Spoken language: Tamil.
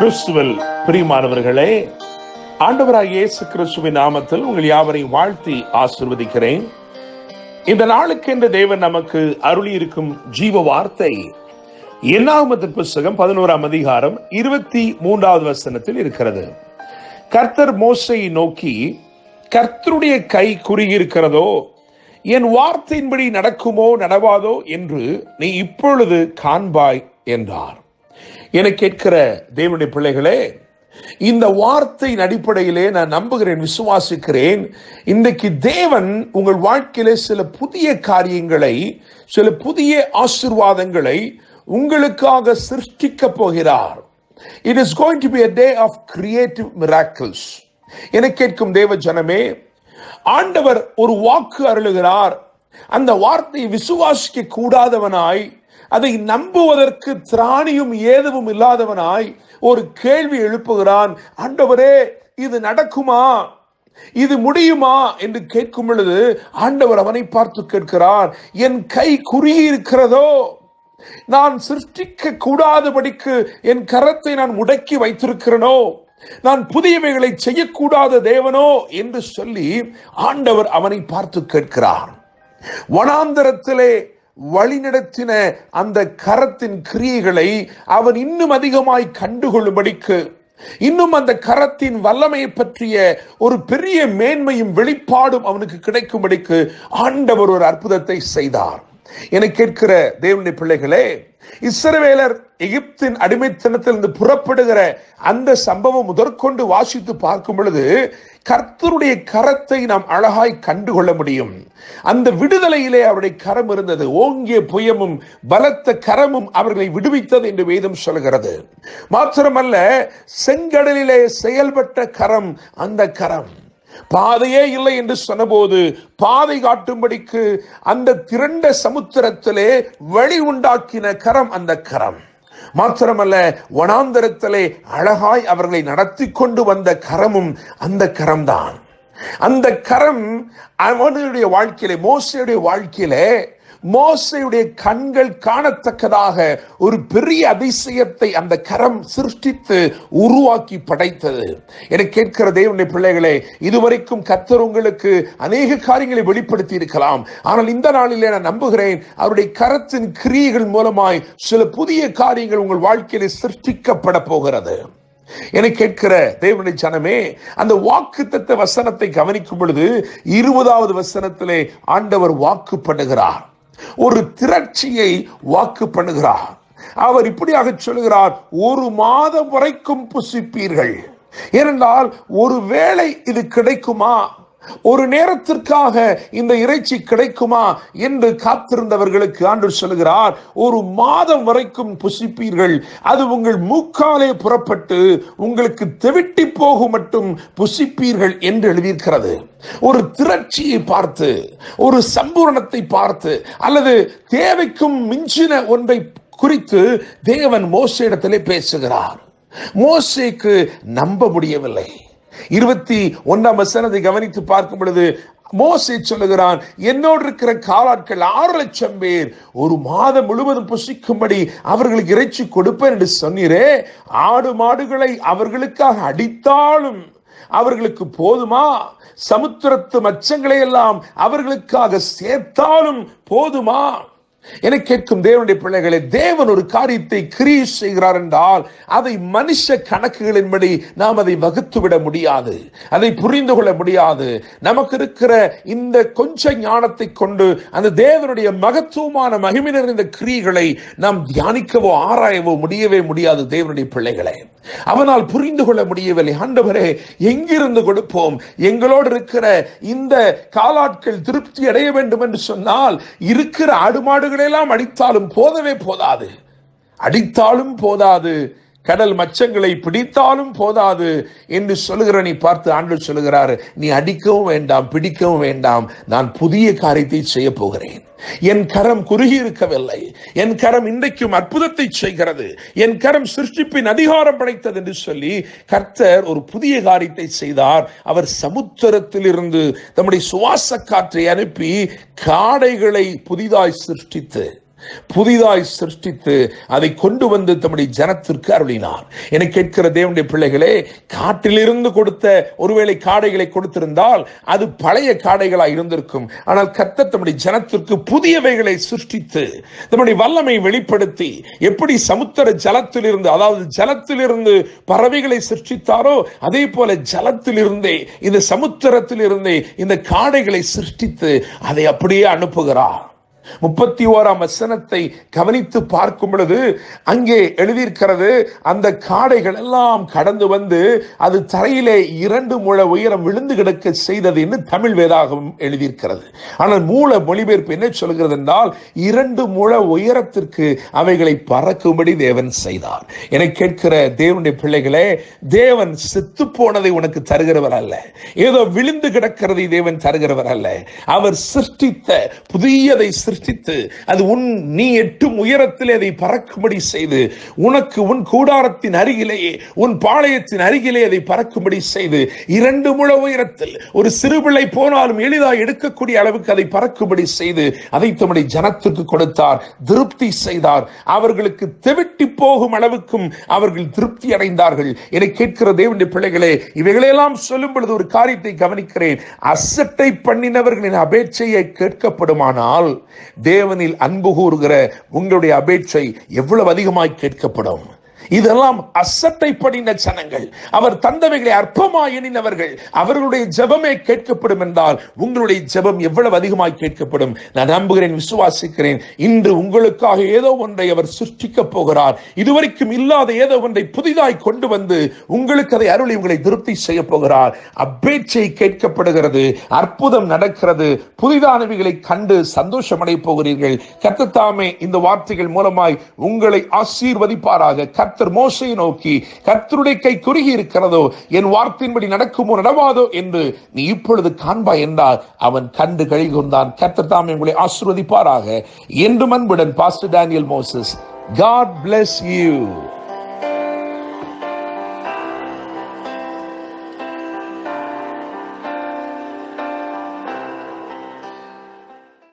கிறிஸ்துவில் பிரியமானவர்களே, ஆண்டவராகிய இயேசு கிறிஸ்துவின் நாமத்தில் உங்கள் யாவரையும் வாழ்த்தி ஆசீர்வதிக்கிறேன். இந்த நாளுக்கென்று தேவன் நமக்கு அருளி இருக்கும் ஜீவ வார்த்தை என்னாகமத்தின் புஸ்தகம் 11ஆம் அதிகாரம் 23வது வசனத்தில் இருக்கிறது. கர்த்தர் மோசேயை நோக்கி, கர்த்தருடைய கை குறுகியிருக்கிறதோ, என் வார்த்தையின்படி நடக்குமோ நடவாதோ என்று நீ இப்பொழுது காண்பாய் என்றார். என கேட்கிற தேவனுடைய பிள்ளைகளே, இந்த வார்த்தையின் அடிப்படையிலே நான் நம்புகிறேன், விசுவாசிக்கிறேன். இன்றைக்கு தேவன் உங்கள் வாழ்க்கையிலே சில புதிய காரியங்களை, சில புதிய ஆசீர்வாதங்களை உங்களுக்காக சிருஷ்டிக்க போகிறார். It is going to be a day of creative miracles. என கேட்கும் தேவ ஜனமே, ஆண்டவர் ஒரு வாக்கு அருளுகிறார். அந்த வார்த்தையை விசுவாசிக்க கூடாதவனாய், அதை நம்புவதற்கு திராணியும் ஏதுவும் இல்லாதவனாய் ஒரு கேள்வி எழுப்புகிறான். ஆண்டவரே, இது நடக்குமா, இது முடியுமா என்று கேட்கும் பொழுது ஆண்டவர் அவனை பார்த்து கேட்கிறார், என் கை குறுகி இருக்கிறதோ, நான் சிருஷ்டிக்க கூடாதபடிக்கு என் கரத்தை நான் முடக்கி வைத்திருக்கிறேனோ, நான் புதியவைகளை செய்யக்கூடாத தேவனோ என்று சொல்லி ஆண்டவர் அவனை பார்த்து கேட்கிறார். வனாந்தரத்திலே வழிநடத்தின அந்த கரத்தின் கிரியைகளை அவன் இன்னும் அதிகமாய் கண்டுகொள்ளும்படிக்கு, இன்னும் அந்த கரத்தின் வல்லமையை பற்றிய ஒரு பெரிய மேன்மையும் வெளிப்பாடும் அவனுக்கு கிடைக்கும்படிக்கு ஆண்டவர் ஒரு அற்புதத்தை செய்தார். என கேட்கிற தேவனுடைய பிள்ளைகளே, இஸ்ரவேலர் எகிப்தின் அடிமைத்தனத்திலிருந்து புறப்படுகிற அந்த சம்பவம் முதற்கொண்டு வாசித்து பார்க்கும் பொழுது கர்த்தருடைய கரத்தை நாம் அழகாய் கண்டுகொள்ள முடியும். அந்த விடுதலையிலே அவருடைய கரம் இருந்தது. ஓங்கிய புயமும் பலத்த கரமும் அவர்களை விடுவித்தது என்று வேதம் சொல்கிறது. மாத்திரமல்ல, செங்கடலிலே செயல்பட்ட கரம் அந்த கரம். பாதையே இல்லை என்று சொன்னபோது பாதை காட்டும்படிக்கு அந்த திரண்ட சமுத்திரத்திலே வழி உண்டாக்கின கரம் அந்த கரம். மாத்திரமல்ல, வனாந்தரத்திலே அழகாய் அவர்களை நடத்தி கொண்டு வந்த கரமும் அந்த கரம்தான். அந்த கரம் அவனுடைய வாழ்க்கையிலே, மோசேயுடைய வாழ்க்கையிலே, மோசேயுடைய கண்கள் காணத்தக்கதாக ஒரு பெரிய அதிசயத்தை அந்த கரம் சிருஷ்டித்து உருவாக்கி படைத்தது. என கேட்கிற தேவனுடைய பிள்ளைகளே, இதுவரைக்கும் கர்த்தர் உங்களுக்கு அநேக காரியங்களை வெளிப்படுத்தி இருக்கலாம். ஆனால் இந்த நாளிலே நான் நம்புகிறேன், அவருடைய கரத்தின் கிரியைகள் மூலமாய் சில புதிய காரியங்கள் உங்கள் வாழ்க்கையிலே சிருஷ்டிக்கப்பட போகிறது. என கேட்கிற தேவனுடைய ஜனமே, அந்த வாக்குத்தத்த வசனத்தை கவனிக்கும் பொழுது 20வது வசனத்திலே ஆண்டவர் வாக்கு பண்ணுகிறார், ஒரு திரட்சியை வாக்கு பண்ணுகிறார். அவர் இப்படியாக சொல்கிறார், 1 மாதம் வரைக்கும் புசிப்பீர்கள். ஏனென்றால் ஒருவேளை இது கிடைக்குமா, ஒரு நேரத்திற்காக இந்த இறைச்சி கிடைக்குமா என்று காத்திருந்தவர்களுக்கு ஆண்டவர் சொல்கிறார், 1 மாதம் வரைக்கும் புசிப்பீர்கள். அது உங்கள் மூக்காலே புறப்பட்டு உங்களுக்கு தெவிட்டி போகும் மட்டும் புசிப்பீர்கள் என்று எழுதியிருக்கிறது. ஒரு திரட்சியை பார்த்து, ஒரு சம்பூரணத்தை பார்த்து, அல்லது தேவைக்கும் மிஞ்சின ஒன்றை குறித்து தேவன் மோசேயிடத்திலே பேசுகிறார். மோசேக்கு நம்ப முடியவில்லை. 21ஆம் வசனத்தை கவனித்து பார்க்கும் பொழுது மோசே சொல்லுகிறான், என்னோடு இருக்கிற காலாட்கள் 6 லட்சம் பேர் 1 மாதம் முழுவதும் புசிக்கும்படி அவர்களுக்கு இறைச்சி கொடுப்பேன் என்று சொன்னீரே, ஆடு மாடுகளை அவர்களுக்காக அடித்தாலும் அவர்களுக்கு போதுமா? சமுத்திரத்து மச்சங்களை எல்லாம் அவர்களுக்காக சேர்த்தாலும் போதுமா? என கேட்கும் தேவனுடைய பிள்ளைகளே, தேவன் ஒரு காரியத்தை கிரியை செய்கிறார் என்றால் அதை மனுஷ கணக்குகளின்படி நாம் அதை வகுத்துவிட முடியாது, அதை புரிந்து கொள்ள முடியாது. நமக்கு இருக்கிற இந்த கொஞ்ச ஞானத்தை கொண்டு அந்த தேவனுடைய மகத்துவமான மகிமை நிறைந்த கிரியைகளை நாம் தியானிக்கவோ ஆராயவோ முடியவே முடியாது. தேவனுடைய பிள்ளைகளே, அவனால் புரிந்து கொள்ள முடியவில்லை. ஆண்டவரே, எங்கிருந்து கொடுப்போம்? எங்களோடு இருக்கிற இந்த காலாட்கள் திருப்தி அடைய வேண்டும் என்று சொன்னால் இருக்கிற ஆடுமாடுகளெல்லாம் அடித்தாலும் போதவே போதாது, அடித்தாலும் போதாது, கடல் மச்சங்களை பிடித்தாலும் போதாது என்று சொல்லுகிறவனை பார்த்து ஆண்டவர் சொல்லுகிறார், நீ அடிக்கவும் வேண்டாம், பிடிக்கவும் வேண்டாம், நான் புதிய காரியத்தை செய்ய போகிறேன். என் கரம் குறுகி இருக்கவில்லை, என் கரம் இன்றைக்கும் அற்புதத்தை செய்கிறது, என் கரம் சிருஷ்டிப்பின் அதிகாரம் படைத்தது என்று சொல்லி கர்த்தர் ஒரு புதிய காரியத்தை செய்தார். அவர் சமுத்திரத்தில் இருந்து தம்முடைய சுவாச காற்றை அனுப்பி காடைகளை புதிதாய் சிருஷ்டித்து புதிதாய் சிருஷ்டித்து அதை கொண்டு வந்து தம்முடைய ஜனத்திற்கு அருளினார். என கேட்கிற தேவனுடைய பிள்ளைகளே, காட்டிலிருந்து கொடுத்த ஒருவேளை காடைகளை கொடுத்திருந்தால் அது பழைய காடைகளாய் இருந்திருக்கும். ஆனால் கர்த்தர் தம்முடைய ஜனத்திற்கு புதியவைகளை சிருஷ்டித்து தம்முடைய வல்லமை வெளிப்படுத்தி எப்படி சமுத்திர ஜலத்திலிருந்து, அதாவது ஜலத்திலிருந்து பறவைகளை சிருஷ்டித்தாரோ அதே போல ஜலத்திலிருந்தே இந்த சமுத்திரத்திலிருந்தே இந்த காடைகளை சிருஷ்டித்து அதை அப்படியே அனுப்புகிறார். 31ஆம் வசனத்தை கவனித்து பார்க்கும் பொழுது அங்கே எழுதியிருக்கிறது, அந்த காடைகள் எல்லாம் கடந்து வந்து அது தரையிலே 2 முழ உயரம் விழுந்து கிடக்க செய்தது என்று தமிழ் வேதாகம் எழுதியிருக்கிறது. ஆனால் மூல மொழிபெயர்ப்பு என்ன சொல்கிறது என்றால் 2 முழ உயரத்திற்கு அவைகளை பறக்கும்படி தேவன் செய்தார். என கேட்கிற தேவனுடைய பிள்ளைகளே, தேவன் செத்து போனதை உனக்கு தருகிறவர் அல்ல, ஏதோ விழுந்து கிடக்கிறதை தேவன் தருகிறவர் அல்ல. அவர் சிருஷ்டித்த புதியதை சிருஷ்டித்து அது நீ எட்டும் உயரத்திலே அதை பறக்கும்படி செய்து உனக்கு உன் கூடாரத்தின் அருகிலேயே உன் பாளையத்தின் அருகிலே அதை பறக்கும்படி செய்து 2 முழ உயரத்தில் ஒரு சிறுபிள்ளை போனாலும் எளிதாக எடுக்கக்கூடிய அளவுக்கு அதை பறக்கும்படி செய்து அதை தம்முடைய ஜனத்துக்கு கொடுத்தார், திருப்தி செய்தார். அவர்களுக்கு தெவிட்டி போகும் அளவுக்கும் அவர்கள் திருப்தி அடைந்தார்கள். என கேட்கிற தேவனுடைய பிள்ளைகளே, இவைகளெல்லாம் சொல்லும் பொழுது ஒரு காரியத்தை கவனிக்கிறேன். அசட்டை பண்ணினவர்களின் அபேட்சையை கேட்கப்படுமானால் தேவனில் அன்பு கூறுகிற உங்களுடைய அபேட்சை எவ்வளவு அதிகமாய் கேட்கப்படும். இதெல்லாம் அசட்டை பண்ணின ஜனங்கள், அவர் தந்தவைகளை அற்பமாய் எண்ணினவர்கள், அவர்களுடைய ஜெபமே கேட்கப்படும் என்றால் உங்களுடைய ஜெபம் எவ்வளவு அதிகமாய் கேட்கப்படும். நான் நம்புகிறேன், விசுவாசிக்கிறேன். இன்று உங்களுக்காக ஏதோ ஒன்றை அவர் சிருஷ்டிக்க போகிறார். இதுவரைக்கும் இல்லாத ஏதோ ஒன்றை புதிதாய் கொண்டு வந்து உங்களுக்கு அதை அருளி உங்களை திருப்தி செய்ய போகிறார். அபேட்சை கேட்கப்படுகிறது, அற்புதம் நடக்கிறது, புதிதானவைகளை கண்டு சந்தோஷம் அடைய போகிறீர்கள். கர்த்தர் தாமே இந்த வார்த்தைகள் மூலமாய் உங்களை ஆசீர்வதிப்பாராக. கர்த்தர் மோசேயை நோக்கி, கர்த்தருடைய கை குறுகி இருக்கிறதோ, என் வார்த்தையின்படி நடக்குமோ நடவாதோ என்று நீ இப்பொழுது காண்பாய் என்றார். அவன் கண்டு கழி கொண்டான். கர்த்தர் தாமே உங்களை ஆசீர்வதிப்பாராக. என்றும் அன்புடன் pastor Daniel Moses. God bless you.